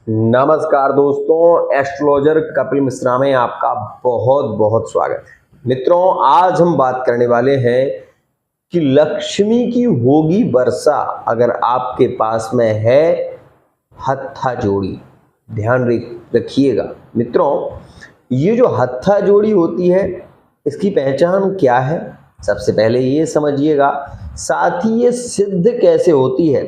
नमस्कार दोस्तों, एस्ट्रोलॉजर कपिल मिश्रा में आपका बहुत बहुत स्वागत है। मित्रों, आज हम बात करने वाले हैं कि लक्ष्मी की होगी वर्षा अगर आपके पास में है हत्था जोड़ी। ध्यान रखिएगा मित्रों, ये जो हत्था जोड़ी होती है इसकी पहचान क्या है, सबसे पहले ये समझिएगा। साथ ही ये सिद्ध कैसे होती है।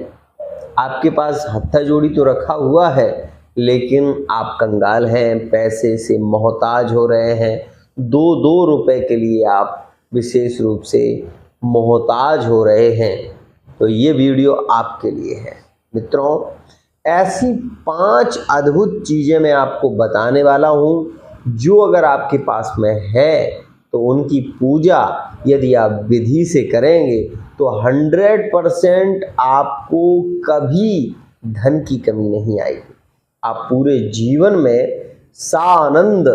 आपके पास हत्था जोड़ी तो रखा हुआ है लेकिन आप कंगाल हैं, पैसे से मोहताज हो रहे हैं, दो दो रुपए के लिए आप विशेष रूप से मोहताज हो रहे हैं, तो ये वीडियो आपके लिए है। मित्रों, ऐसी 5 अद्भुत चीज़ें मैं आपको बताने वाला हूँ जो अगर आपके पास में है तो उनकी पूजा यदि आप विधि से करेंगे तो 100% आपको कभी धन की कमी नहीं आएगी। आप पूरे जीवन में सानंद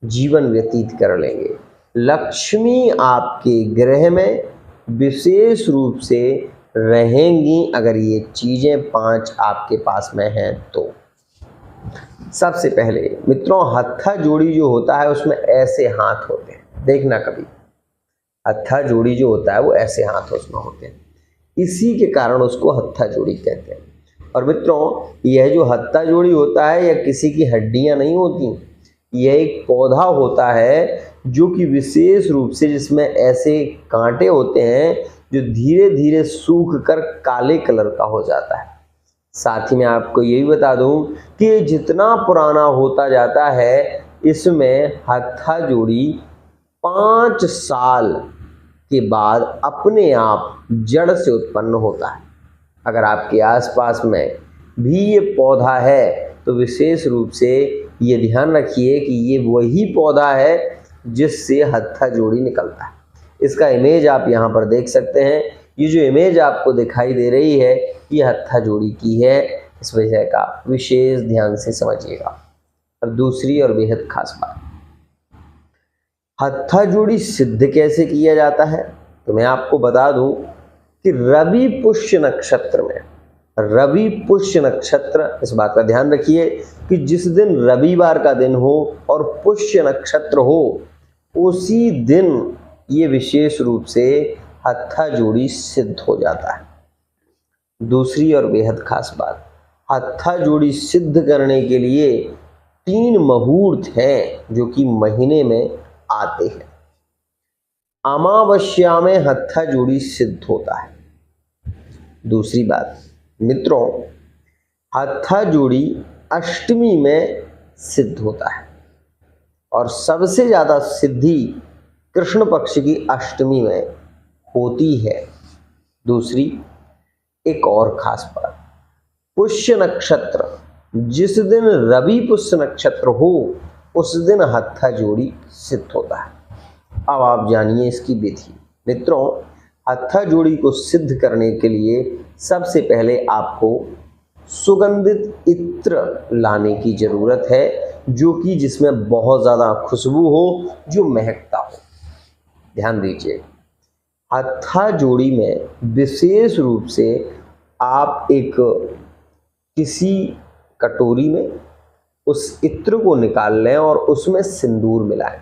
जीवन व्यतीत कर लेंगे। लक्ष्मी आपके गृह में विशेष रूप से रहेंगी अगर ये चीज़ें 5 आपके पास में हैं तो। सबसे पहले मित्रों, हत्था जोड़ी जो होता है उसमें ऐसे हाथ होते हैं, देखना कभी हत्था जोड़ी जो होता है वो ऐसे हाथ उसमें होते हैं, इसी के कारण उसको हत्था जोड़ी कहते हैं। और मित्रों, यह जो हत्था जोड़ी होता है यह किसी की हड्डियां नहीं होती, यह एक पौधा होता है जो कि विशेष रूप से जिसमें ऐसे कांटे होते हैं जो धीरे धीरे सूख कर काले कलर का हो जाता है। साथ ही मैं आपको ये भी बता दूं कि जितना पुराना होता जाता है इसमें हत्था जोड़ी 5 साल के बाद अपने आप जड़ से उत्पन्न होता है। अगर आपके आसपास में भी ये पौधा है तो विशेष रूप से ये ध्यान रखिए कि ये वही पौधा है जिससे हत्था जोड़ी निकलता है। इसका इमेज आप यहाँ पर देख सकते हैं। ये जो इमेज आपको दिखाई दे रही है ये हत्था जोड़ी की है, इस वजह का विशेष ध्यान से समझिएगा। अब दूसरी और बेहद खास बात, हत्था जोड़ी सिद्ध कैसे किया जाता है, तो मैं आपको बता दूं कि रवि पुष्य नक्षत्र में, रवि पुष्य नक्षत्र, इस बात का ध्यान रखिए कि जिस दिन रविवार का दिन हो और पुष्य नक्षत्र हो उसी दिन ये विशेष रूप से हत्था जोड़ी सिद्ध हो जाता है। दूसरी और बेहद खास बात, हत्था जोड़ी सिद्ध करने के लिए 3 मुहूर्त हैं जो कि महीने में आते हैं। अमावस्या में हत्था जोड़ी सिद्ध होता है। दूसरी बात मित्रों, हत्था जोड़ी अष्टमी में सिद्ध होता है और सबसे ज्यादा सिद्धि कृष्ण पक्ष की अष्टमी में होती है। दूसरी एक और खास बात, पुष्य नक्षत्र, जिस दिन रवि पुष्य नक्षत्र हो उस दिन हत्था जोड़ी सिद्ध होता है। अब आप जानिए इसकी विधि। मित्रों, हत्था जोड़ी को सिद्ध करने के लिए सबसे पहले आपको सुगंधित इत्र लाने की जरूरत है जो कि जिसमें बहुत ज़्यादा खुशबू हो, जो महकता हो। ध्यान दीजिए, हत्था जोड़ी में विशेष रूप से आप एक किसी कटोरी में उस इत्र को निकाल लें और उसमें सिंदूर मिलाएं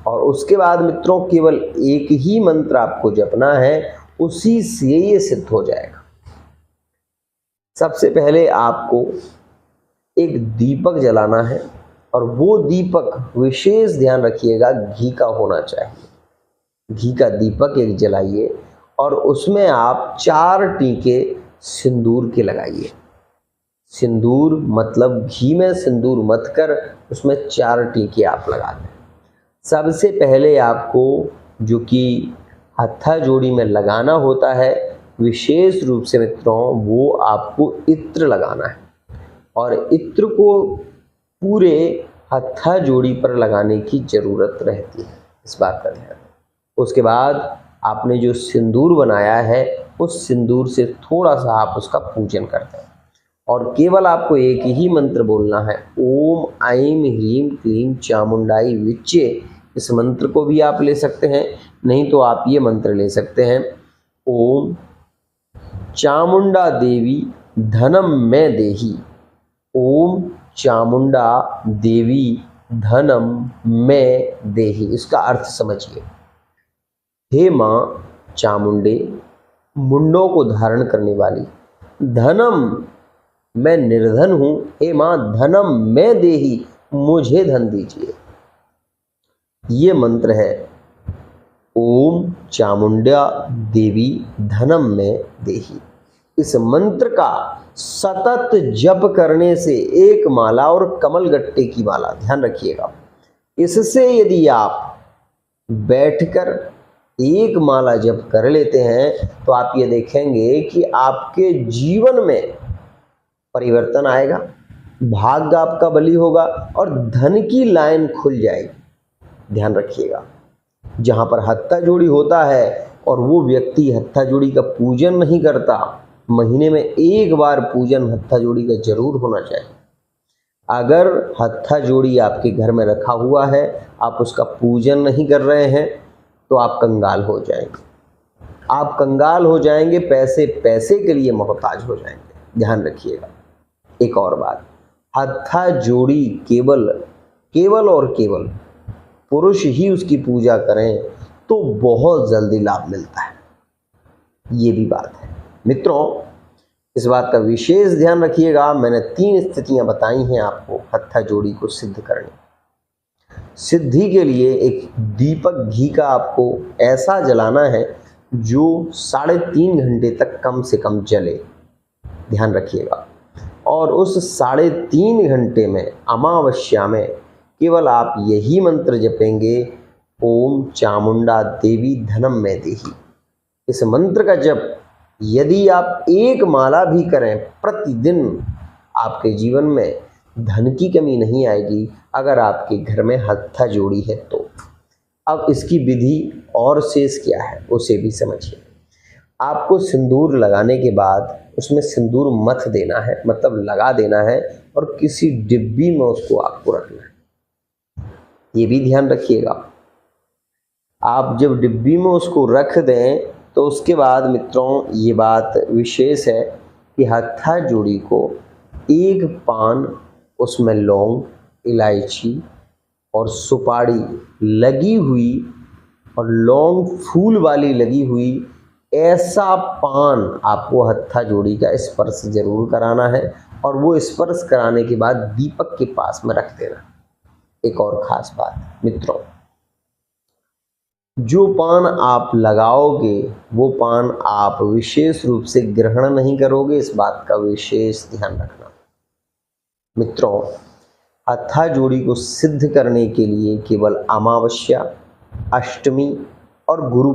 और उसके बाद मित्रों केवल एक ही मंत्र आपको जपना है, उसी से ये सिद्ध हो जाएगा। सबसे पहले आपको एक दीपक जलाना है और वो दीपक विशेष ध्यान रखिएगा घी का होना चाहिए। घी का दीपक एक जलाइए और उसमें आप 4 टीके सिंदूर के लगाइए। सिंदूर मतलब घी में सिंदूर मत कर उसमें 4 टीके आप लगा दें। सबसे पहले आपको जो कि हत्था जोड़ी में लगाना होता है विशेष रूप से मित्रों, वो आपको इत्र लगाना है और इत्र को पूरे हत्था जोड़ी पर लगाने की जरूरत रहती है, इस बात का ध्यान। उसके बाद आपने जो सिंदूर बनाया है उस सिंदूर से थोड़ा सा आप उसका पूजन करते हैं और केवल आपको एक ही मंत्र बोलना है, ओम ऐं ह्रीं क्लीं चामुंडाई विच्चे। इस मंत्र को भी आप ले सकते हैं, नहीं तो आप ये मंत्र ले सकते हैं, ओम चामुंडा देवी धनम में देही। ओम चामुंडा देवी धनम में देही। इसका अर्थ समझिए। हे मां चामुंडे, मुंडों को धारण करने वाली, धनम, मैं निर्धन हूं, हे मां धनम में देही, मुझे धन दीजिए। ये मंत्र है ओम चामुंडा देवी धनम में देही। इस मंत्र का सतत जप करने से एक माला और कमल गट्टे की माला, ध्यान रखिएगा, इससे यदि आप बैठकर एक माला जप कर लेते हैं तो आप ये देखेंगे कि आपके जीवन में परिवर्तन आएगा, भाग्य आपका बली होगा और धन की लाइन खुल जाएगी। ध्यान रखिएगा, जहां पर हत्था जोड़ी होता है और वो व्यक्ति हत्था जोड़ी का पूजन नहीं करता, महीने में एक बार पूजन हत्था जोड़ी का जरूर होना चाहिए। अगर हत्था जोड़ी आपके घर में रखा हुआ है, आप उसका पूजन नहीं कर रहे हैं, तो आप कंगाल हो जाएंगे। आप कंगाल हो जाएंगे, पैसे पैसे के लिए मोहताज हो जाएंगे। ध्यान रखिएगा। एक और बात, हत्था जोड़ी केवल और केवल पुरुष ही उसकी पूजा करें तो बहुत जल्दी लाभ मिलता है। ये भी बात है मित्रों, इस बात का विशेष ध्यान रखिएगा। मैंने 3 स्थितियां बताई हैं आपको हत्था जोड़ी को सिद्ध करने। सिद्धि के लिए एक दीपक घी का आपको ऐसा जलाना है जो 3.5 घंटे तक कम से कम जले। ध्यान रखिएगा। और उस 3.5 घंटे में, अमावस्या में, केवल आप यही मंत्र जपेंगे, ओम चामुंडा देवी धनम में देही। इस मंत्र का जप यदि आप एक माला भी करें प्रतिदिन, आपके जीवन में धन की कमी नहीं आएगी, अगर आपके घर में हत्था जोड़ी है तो। अब इसकी विधि और शेष क्या है उसे भी समझिए। आपको सिंदूर लगाने के बाद उसमें सिंदूर मथ देना है, मतलब लगा देना है, और किसी डिब्बी में उसको आपको रखना है। ये भी ध्यान रखिएगा। आप जब डिब्बी में उसको रख दें तो उसके बाद मित्रों ये बात विशेष है कि हत्था जोड़ी को एक पान, उसमें लौंग, इलायची और सुपारी लगी हुई और लौंग फूल वाली लगी हुई, ऐसा पान आपको हत्था जोड़ी का स्पर्श जरूर कराना है। और वो स्पर्श कराने के बाद दीपक के पास में रख देना। एक और खास बात मित्रों, जो पान आप लगाओगे वो पान आप विशेष रूप से ग्रहण नहीं करोगे, इस बात का विशेष ध्यान रखना। मित्रों, हत्था जोड़ी को सिद्ध करने के लिए केवल अमावस्या, अष्टमी और गुरु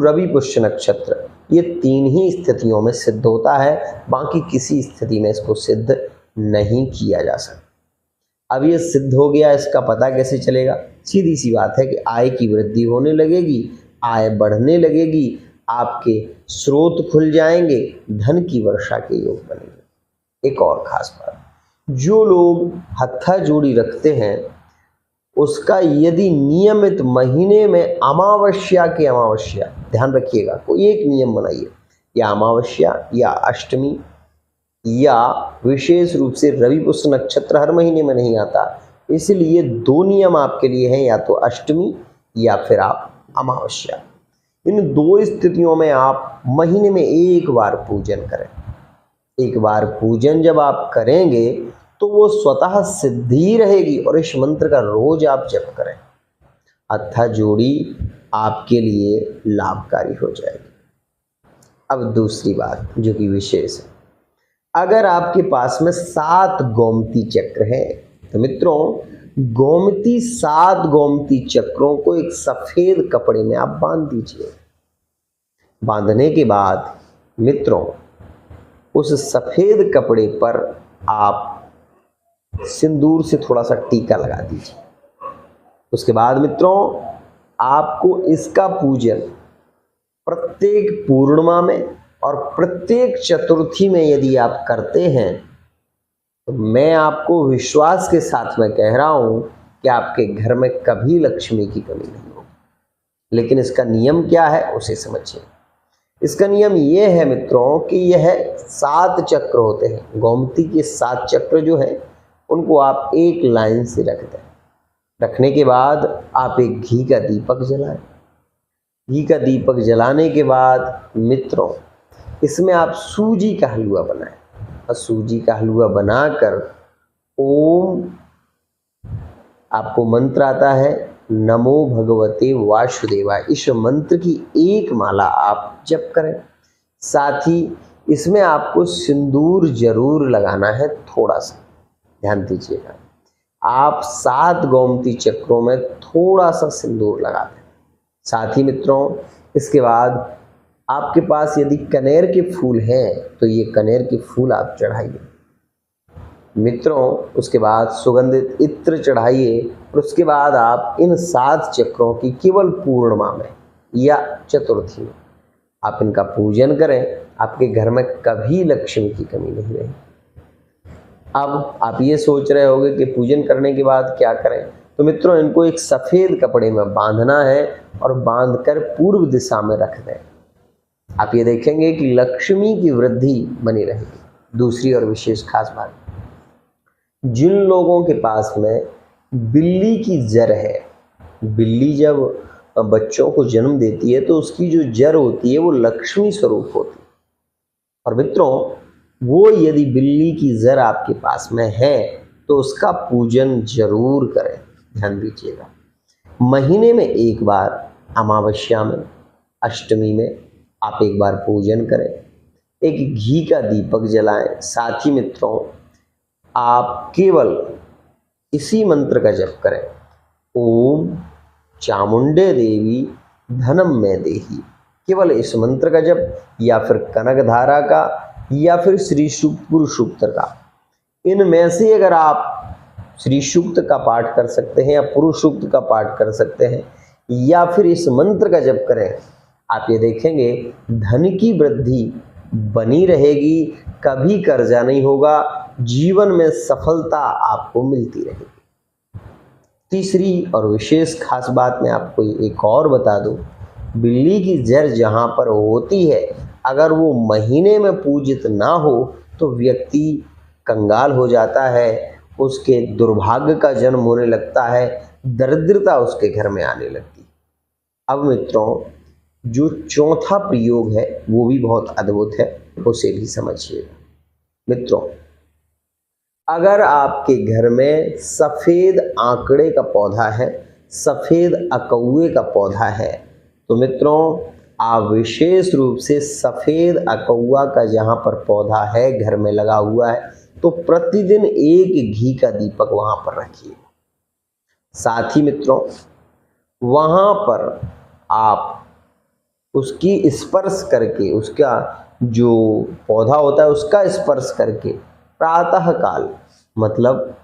रवि पुष्य नक्षत्र, ये 3 ही स्थितियों में सिद्ध होता है। बाकी किसी स्थिति में इसको सिद्ध नहीं किया जा सकता। अब ये सिद्ध हो गया, इसका पता कैसे चलेगा? सीधी सी बात है कि आय की वृद्धि होने लगेगी, आय बढ़ने लगेगी, आपके स्रोत खुल जाएंगे, धन की वर्षा के योग बनेंगे। एक और खास बात, जो लोग हत्था जोड़ी रखते हैं उसका यदि नियमित महीने में अमावस्या, ध्यान रखिएगा, कोई एक नियम बनाइए, या अमावस्या या अष्टमी या विशेष रूप से रवि पुष्य नक्षत्र हर महीने में नहीं आता, इसलिए 2 नियम आपके लिए हैं, या तो अष्टमी या फिर आप अमावस्या। इन 2 स्थितियों में आप महीने में एक बार पूजन करें। एक बार पूजन जब आप करेंगे तो वो स्वतः सिद्धि रहेगी, और इस मंत्र का रोज आप जप करें, हत्था जोड़ी आपके लिए लाभकारी हो जाएगी। अब दूसरी बात जो कि विशेष है, अगर आपके पास में 7 गोमती चक्र है तो मित्रों, 7 गोमती चक्रों को एक सफेद कपड़े में आप बांध दीजिए। बांधने के बाद मित्रों, उस सफेद कपड़े पर आप सिंदूर से थोड़ा सा टीका लगा दीजिए। उसके बाद मित्रों, आपको इसका पूजन प्रत्येक पूर्णिमा में और प्रत्येक चतुर्थी में यदि आप करते हैं तो मैं आपको विश्वास के साथ में कह रहा हूं कि आपके घर में कभी लक्ष्मी की कमी नहीं होगी। लेकिन इसका नियम क्या है उसे समझिए। इसका नियम ये है मित्रों कि यह 7 चक्र होते हैं। गोमती के 7 चक्र जो है उनको आप एक लाइन से रख दें। रखने के बाद आप एक घी का दीपक जलाएं। घी का दीपक जलाने के बाद मित्रों इसमें आप सूजी का हलवा बनाएं और सूजी का हलवा बनाकर ओम, आपको मंत्र आता है नमो भगवते वासुदेवाय, इस मंत्र की एक माला आप जप करें। साथ ही इसमें आपको सिंदूर जरूर लगाना है, थोड़ा सा ध्यान दीजिएगा। आप 7 गोमती चक्रों में थोड़ा सा सिंदूर लगा दें। साथ ही मित्रों इसके बाद आपके पास यदि कनेर के फूल हैं तो ये कनेर के फूल आप चढ़ाइए मित्रों। उसके बाद सुगंधित इत्र चढ़ाइए और उसके बाद आप इन 7 चक्रों की केवल पूर्णिमा में या चतुर्थी में आप इनका पूजन करें। आपके घर में कभी लक्ष्मी की कमी नहीं रहेगी। अब आप ये सोच रहे होंगे कि पूजन करने के बाद क्या करें, तो मित्रों इनको एक सफ़ेद कपड़े में बांधना है और बांधकर पूर्व दिशा में रख दें। आप ये देखेंगे कि लक्ष्मी की वृद्धि बनी रहेगी। दूसरी और विशेष खास बात, जिन लोगों के पास में बिल्ली की जर है, बिल्ली जब बच्चों को जन्म देती है तो उसकी जो जर होती है वो लक्ष्मी स्वरूप होती है। और मित्रों वो यदि बिल्ली की जर आपके पास में है तो उसका पूजन जरूर करें। ध्यान दीजिएगा, महीने में एक बार अमावस्या में, अष्टमी में आप एक बार पूजन करें, एक घी का दीपक जलाएं। साथ ही मित्रों आप केवल इसी मंत्र का जप करें, ओम चामुंडे देवी धनम में देही। केवल इस मंत्र का जप या फिर कनक धारा का या फिर श्री सूक्त पुरुष सूक्त का, इनमें से अगर आप श्री सूक्त का पाठ कर सकते हैं या पुरुष सूक्त का पाठ कर सकते हैं या फिर इस मंत्र का जप करें, आप ये देखेंगे धन की वृद्धि बनी रहेगी, कभी कर्जा नहीं होगा, जीवन में सफलता आपको मिलती रहेगी। तीसरी और विशेष खास बात मैं आपको एक और बता दूं, बिल्ली की जर जहां पर होती है अगर वो महीने में पूजित ना हो तो व्यक्ति कंगाल हो जाता है, उसके दुर्भाग्य का जन्म होने लगता है, दरिद्रता उसके घर में आने लगती। अब मित्रों जो चौथा प्रयोग है वो भी बहुत अद्भुत है, उसे भी समझिएगा। मित्रों अगर आपके घर में सफ़ेद आंकड़े का पौधा है, सफ़ेद अकौए का पौधा है, तो मित्रों आप विशेष रूप से सफ़ेद अकौआ का जहाँ पर पौधा है घर में लगा हुआ है तो प्रतिदिन एक घी का दीपक वहाँ पर रखिए। साथ ही मित्रों वहाँ पर आप उसकी स्पर्श करके, उसका जो पौधा होता है उसका स्पर्श करके प्रातः काल मतलब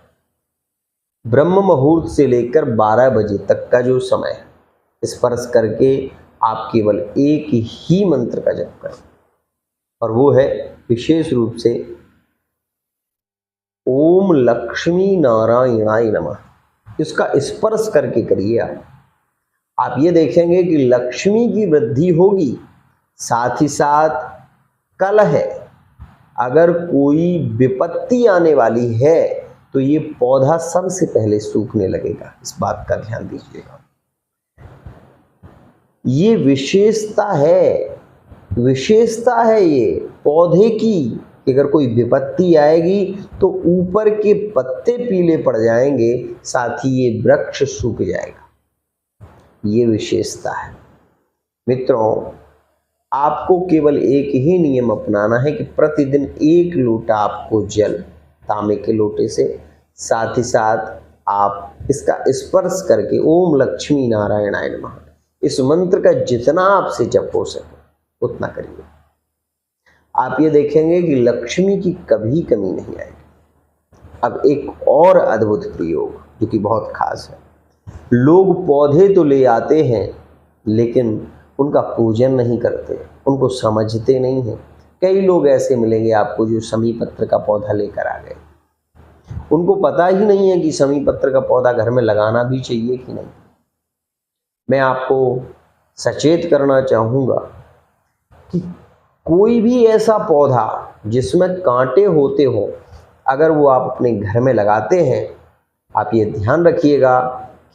ब्रह्म मुहूर्त से लेकर 12 बजे तक का जो समय है स्पर्श करके आप केवल एक ही मंत्र का जप करें और वो है विशेष रूप से ओम लक्ष्मी नारायणाय नमः। इसका स्पर्श करके करिए आप ये देखेंगे कि लक्ष्मी की वृद्धि होगी। साथ ही साथ कल है, अगर कोई विपत्ति आने वाली है तो ये पौधा सबसे पहले सूखने लगेगा। इस बात का ध्यान दीजिएगा, ये विशेषता है ये पौधे की। अगर कोई विपत्ति आएगी तो ऊपर के पत्ते पीले पड़ जाएंगे, साथ ही ये वृक्ष सूख जाएगा। ये विशेषता है। मित्रों आपको केवल एक ही नियम अपनाना है कि प्रतिदिन 1 लोटा आपको जल तांबे के लोटे से, साथ ही साथ आप इसका स्पर्श करके ओम लक्ष्मी नारायणाय नमः इस मंत्र का जितना आपसे जप हो सके उतना करिए। आप ये देखेंगे कि लक्ष्मी की कभी कमी नहीं आएगी। अब एक और अद्भुत प्रयोग जो कि बहुत खास है, लोग पौधे तो ले आते हैं लेकिन उनका पूजन नहीं करते, उनको समझते नहीं हैं। कई लोग ऐसे मिलेंगे आपको जो शमी पत्र का पौधा लेकर आ गए, उनको पता ही नहीं है कि शमी पत्र का पौधा घर में लगाना भी चाहिए कि नहीं। मैं आपको सचेत करना चाहूँगा कि कोई भी ऐसा पौधा जिसमें कांटे होते हो, अगर वो आप अपने घर में लगाते हैं, आप ये ध्यान रखिएगा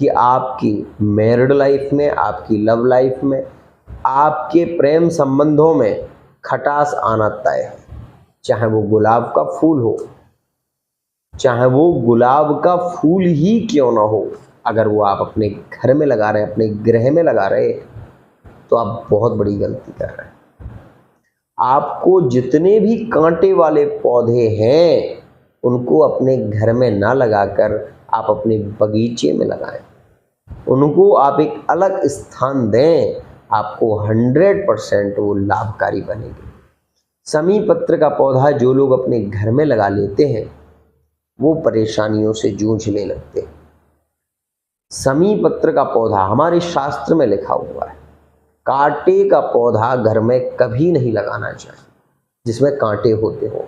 कि आपकी मैरिड लाइफ में, आपकी लव लाइफ में, आपके प्रेम संबंधों में खटास आना तय है। चाहे वो गुलाब का फूल हो, चाहे वो गुलाब का फूल ही क्यों ना हो, अगर वो आप अपने घर में लगा रहे हैं, अपने गृह में लगा रहे हैं, तो आप बहुत बड़ी गलती कर रहे हैं। आपको जितने भी कांटे वाले पौधे हैं उनको अपने घर में ना लगाकर आप अपने बगीचे में लगाएं, उनको आप एक अलग स्थान दें, आपको 100% वो लाभकारी बनेंगे। समी पत्र का पौधा जो लोग अपने घर में लगा लेते हैं वो परेशानियों से जूझने लगते हैं। समी पत्र का पौधा हमारे शास्त्र में लिखा हुआ है, कांटे का पौधा घर में कभी नहीं लगाना चाहिए जिसमें कांटे होते हो।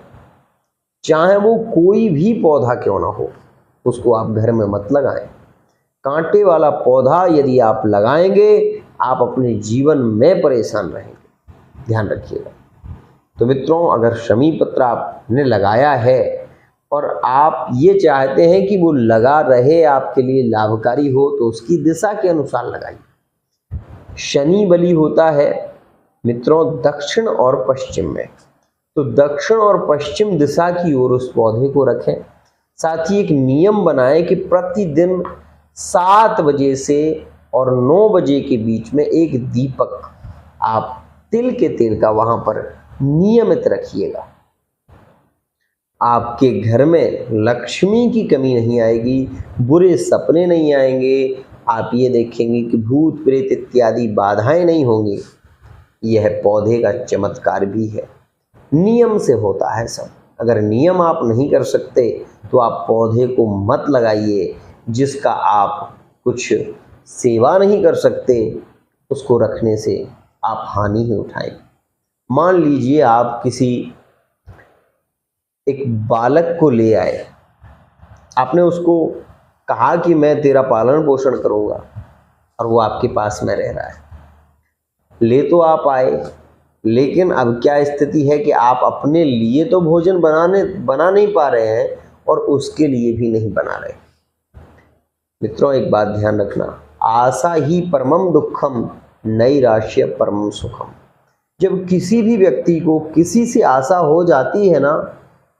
चाहे वो कोई भी पौधा क्यों ना हो, उसको आप घर में मत लगाएं। कांटे वाला पौधा यदि आप लगाएंगे, आप अपने जीवन में परेशान रहेंगे, ध्यान रखिएगा। तो मित्रों, अगर शमी पत्र आपने लगाया है और आप ये चाहते हैं कि वो लगा रहे, आपके लिए लाभकारी हो, तो उसकी दिशा के अनुसार लगाइए। शनि बली होता है मित्रों दक्षिण और पश्चिम में, तो दक्षिण और पश्चिम दिशा की ओर उस पौधे को रखें। साथ ही एक नियम बनाएं कि प्रतिदिन 7 बजे से और 9 बजे के बीच में एक दीपक आप तिल के तेल का वहां पर नियमित रखिएगा। आपके घर में लक्ष्मी की कमी नहीं आएगी, बुरे सपने नहीं आएंगे, आप ये देखेंगे कि भूत प्रेत इत्यादि बाधाएं नहीं होंगी। यह पौधे का चमत्कार भी है, नियम से होता है सब। अगर नियम आप नहीं कर सकते तो आप पौधे को मत लगाइए, जिसका आप कुछ सेवा नहीं कर सकते, उसको रखने से आप हानि ही उठाएंगे। मान लीजिए आप किसी एक बालक को ले आए, आपने उसको कहा कि मैं तेरा पालन पोषण करूंगा, और वो आपके पास में रह रहा है। ले तो आप आए, लेकिन अब क्या स्थिति है कि आप अपने लिए तो भोजन बना नहीं पा रहे हैं और उसके लिए भी नहीं बना रहे। मित्रों, एक बात ध्यान रखना, आशा ही परमम दुखम नैराश्य परमम सुखम। जब किसी भी व्यक्ति को किसी से आशा हो जाती है ना,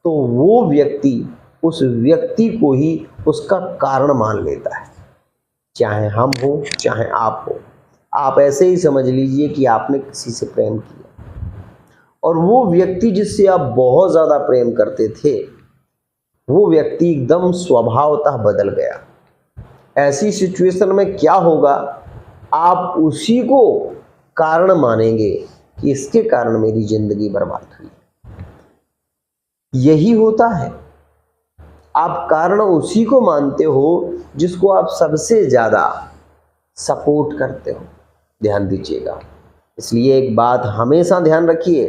तो वो व्यक्ति उस व्यक्ति को ही उसका कारण मान लेता है। चाहे हम हो, चाहे आप हो, आप ऐसे ही समझ लीजिए कि आपने किसी से प्रेम किया और वो व्यक्ति जिससे आप बहुत ज़्यादा प्रेम करते थे, वो व्यक्ति एकदम स्वभावतः बदल गया। ऐसी सिचुएशन में क्या होगा, आप उसी को कारण मानेंगे कि इसके कारण मेरी जिंदगी बर्बाद हुई। यही होता है, आप कारण उसी को मानते हो जिसको आप सबसे ज़्यादा सपोर्ट करते हो। ध्यान दीजिएगा। इसलिए एक बात हमेशा ध्यान रखिए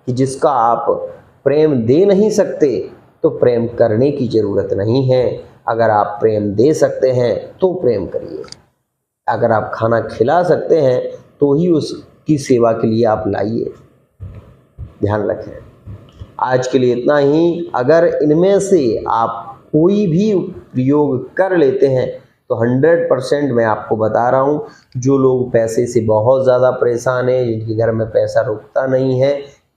कि जिसका आप प्रेम दे नहीं सकते तो प्रेम करने की ज़रूरत नहीं है। अगर आप प्रेम दे सकते हैं तो प्रेम करिए। अगर आप खाना खिला सकते हैं तो ही उसकी सेवा के लिए आप लाइए। ध्यान रखें। आज के लिए इतना ही। अगर इनमें से आप कोई भी प्रयोग कर लेते हैं तो 100% मैं आपको बता रहा हूँ, जो लोग पैसे से बहुत ज़्यादा परेशान हैं, जिनके घर में पैसा रुकता नहीं है,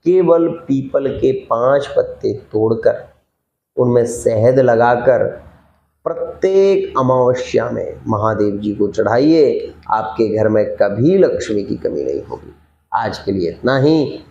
केवल पीपल के 5 पत्ते तोड़कर उनमें शहद लगाकर प्रत्येक अमावस्या में महादेव जी को चढ़ाइए। आपके घर में कभी लक्ष्मी की कमी नहीं होगी। आज के लिए इतना ही।